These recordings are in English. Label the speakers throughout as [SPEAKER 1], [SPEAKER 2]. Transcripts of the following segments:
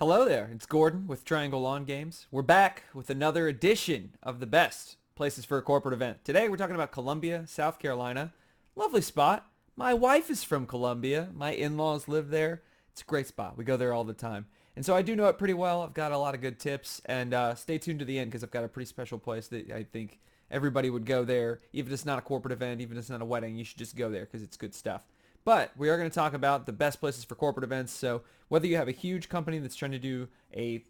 [SPEAKER 1] Hello there, it's Gordon with Triangle Lawn Games. We're back with another edition of the best places for a corporate event. Today we're talking about Columbia, South Carolina. Lovely spot. My wife is from Columbia. My in-laws live there. It's a great spot. We go there all the time. And so I do know it pretty well. I've got a lot of good tips. And stay tuned to the end because I've got a pretty special place that I think everybody would go there. Even if it's not a corporate event, even if it's not a wedding, you should just go there because it's good stuff. But we are going to talk about the best places for corporate events. So whether you have a huge company that's trying to do a,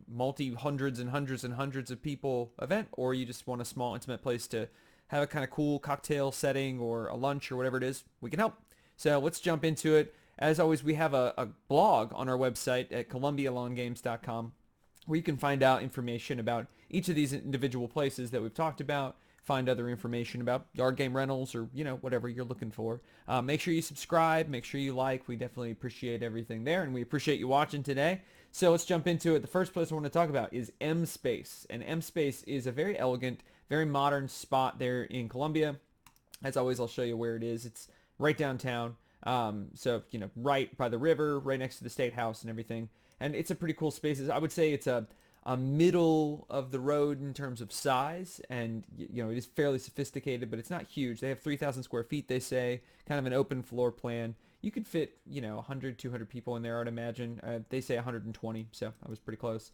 [SPEAKER 1] multi hundreds and hundreds and hundreds of people event, or you just want a small intimate place to have a kind of cool cocktail setting or a lunch or whatever it is, we can help. So let's jump into it. As always, we have a blog on our website at columbialawngames.com where you can find out information about each of these individual places that we've talked about, find other information about yard game rentals or, whatever you're looking for. Make sure you subscribe. Make sure you like. We definitely appreciate everything there, and we appreciate you watching today. So let's jump into it. The first place I want to talk about is M Space, and M Space is a very elegant, very modern spot there in Columbia. As always, I'll show you where it is. It's right downtown. So, right by the river, right next to the State House and everything. And it's a pretty cool space. I would say it's a middle of the road in terms of size, and it is fairly sophisticated, but it's not huge. They have 3,000 square feet, they say, kind of an open floor plan. You could fit 100, 200 people in there, I'd imagine. They say 120, so I was pretty close.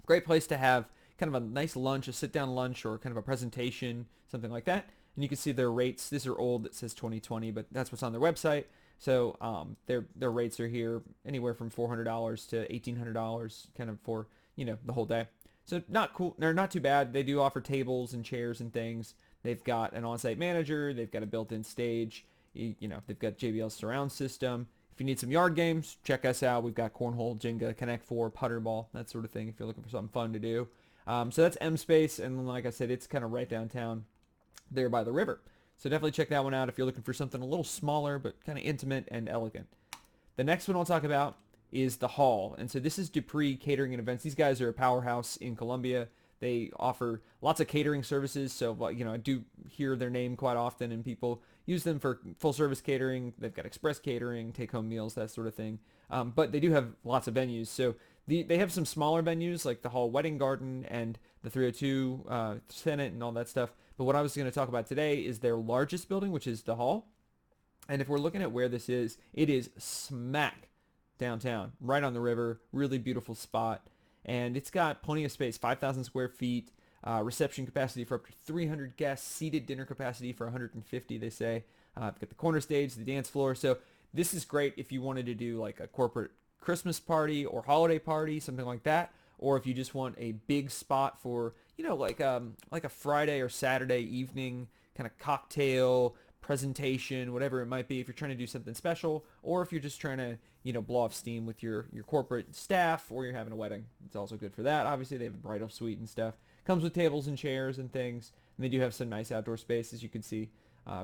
[SPEAKER 1] Great place to have kind of a nice lunch, a sit-down lunch, or kind of a presentation, something like that. And you can see their rates. These are old. It says 2020, but that's what's on their website. So their rates are here anywhere from $400 to $1,800, kind of for the whole day. So not cool. They're not too bad. They do offer tables and chairs and things. They've got an on-site manager. They've got a built-in stage. They've got JBL surround system. If you need some yard games, check us out. We've got cornhole, Jenga, Connect Four, putter ball, that sort of thing. If you're looking for something fun to do. So that's M Space, and like I said, it's kind of right downtown, there by the river. So definitely check that one out if you're looking for something a little smaller but kind of intimate and elegant. The next one I'll talk about is the Hall. And so this is Dupree Catering and Events. These guys are a powerhouse in Columbia. They offer lots of catering services. So, I do hear their name quite often, and people use them for full service catering. They've got express catering, take home meals, that sort of thing. But they do have lots of venues. So they have some smaller venues like the Hall Wedding Garden and the 302 Senate and all that stuff. But what I was going to talk about today is their largest building, which is the Hall. And if we're looking at where this is, it is smack downtown, right on the river, really beautiful spot. And it's got plenty of space, 5,000 square feet, reception capacity for up to 300 guests, seated dinner capacity for 150, they say. I've got the corner stage, the dance floor. So this is great if you wanted to do like a corporate Christmas party or holiday party, something like that. Or if you just want a big spot for, like a Friday or Saturday evening kind of cocktail presentation, whatever it might be, if you're trying to do something special, or if you're just trying to, blow off steam with your corporate staff, or you're having a wedding. It's also good for that. Obviously, they have a bridal suite and stuff. Comes with tables and chairs and things, and they do have some nice outdoor space, as you can see.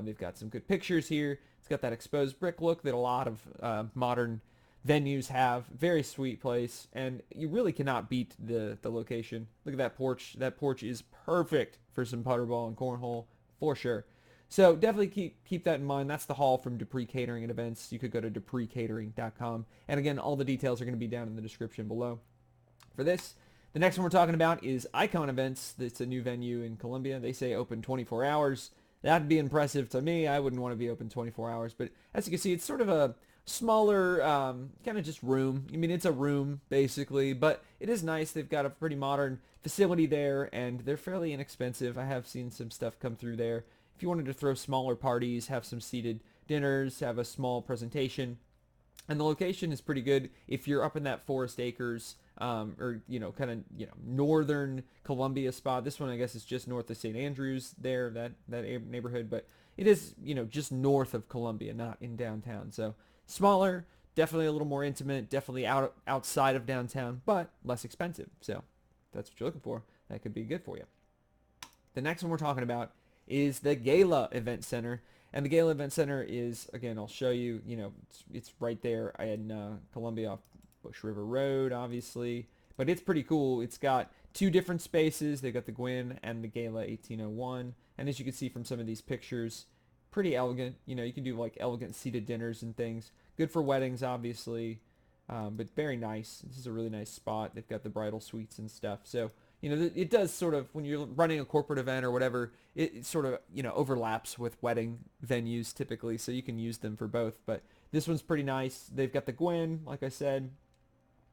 [SPEAKER 1] They've got some good pictures here. It's got that exposed brick look that a lot of modern venues have. Very sweet place, and you really cannot beat the location. Look at that porch. That porch is perfect for some putterball and cornhole for sure. So definitely keep that in mind. That's the Hall from Dupree Catering and Events. You could go to dupreecatering.com. And again, all the details are going to be down in the description below. For this, the next one we're talking about is Icon Events. It's a new venue in Columbia. They say open 24 hours. That'd be impressive to me. I wouldn't want to be open 24 hours. But as you can see, it's sort of a smaller kind of just room. I mean, it's a room basically, but it is nice. They've got a pretty modern facility there, and they're fairly inexpensive. I have seen some stuff come through there. If you wanted to throw smaller parties, have some seated dinners, have a small presentation, and the location is pretty good if you're up in that Forest Acres or kind of northern Columbia spot. This one I guess is just north of St. Andrews there, that neighborhood, but it is just north of Columbia, not in downtown. So smaller, definitely a little more intimate, definitely outside of downtown, but less expensive. So if that's what you're looking for, that could be good for you. The next one we're talking about is the Gala Event Center. And the Gala Event Center is, again, I'll show you, it's right there in Columbia off Bush River Road, obviously. But it's pretty cool. It's got two different spaces. They've got the Gwyn and the Gala 1801. And as you can see from some of these pictures, pretty elegant. You can do like elegant seated dinners and things. Good for weddings, obviously. But very nice. This is a really nice spot. They've got the bridal suites and stuff. So, it does sort of, when you're running a corporate event or whatever, it sort of, overlaps with wedding venues typically. So you can use them for both. But this one's pretty nice. They've got the Gwen, like I said.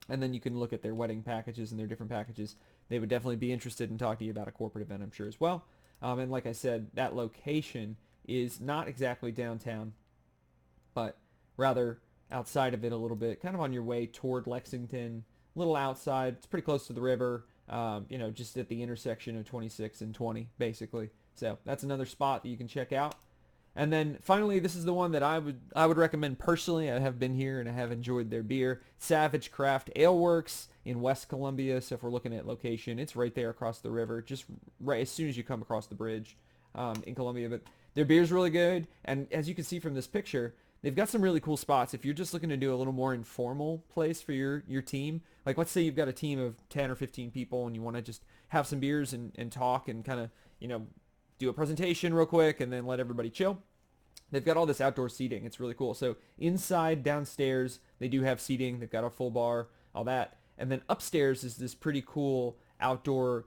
[SPEAKER 1] And then you can look at their wedding packages and their different packages. They would definitely be interested in talking to you about a corporate event, I'm sure, as well. And like I said, that location is not exactly downtown, but rather outside of it a little bit, kind of on your way toward Lexington, a little outside. It's pretty close to the river, just at the intersection of 26 and 20, basically. So that's another spot that you can check out. And then finally, this is the one that I would recommend personally. I have been here and I have enjoyed their beer. Savage Craft Ale Works in West Columbia. So if we're looking at location, it's right there across the river, just right as soon as you come across the bridge in Columbia. But their beer's really good. And as you can see from this picture, they've got some really cool spots. If you're just looking to do a little more informal place for your team, like let's say you've got a team of 10 or 15 people and you want to just have some beers and talk and kind of, do a presentation real quick and then let everybody chill. They've got all this outdoor seating. It's really cool. So inside, downstairs, they do have seating. They've got a full bar, all that. And then upstairs is this pretty cool outdoor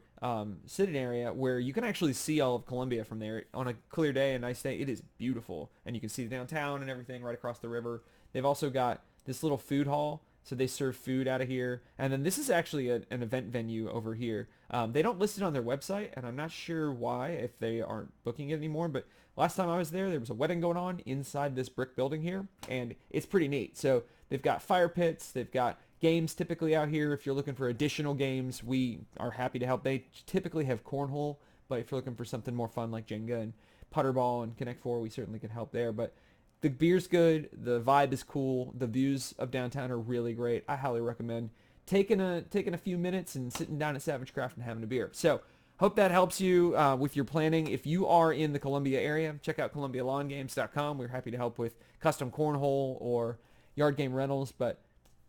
[SPEAKER 1] sitting area where you can actually see all of Columbia from there. On a clear day, a nice day, it is beautiful. And you can see the downtown and everything right across the river. They've also got this little food hall. So they serve food out of here. And then this is actually an event venue over here. They don't list it on their website, and I'm not sure why, if they aren't booking it anymore. But last time I was there was a wedding going on inside this brick building here, and it's pretty neat. So they've got fire pits. They've got games typically out here. If you're looking for additional games, we are happy to help. They typically have cornhole, but if you're looking for something more fun like Jenga and putter ball and Connect Four, we certainly can help there. But the beer's good. The vibe is cool. The views of downtown are really great. I highly recommend taking a few minutes and sitting down at Savage Craft and having a beer. So hope that helps you with your planning. If you are in the Columbia area, check out ColumbiaLawnGames.com. We're happy to help with custom cornhole or yard game rentals. But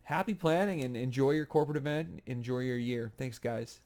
[SPEAKER 1] happy planning and enjoy your corporate event. Enjoy your year. Thanks, guys.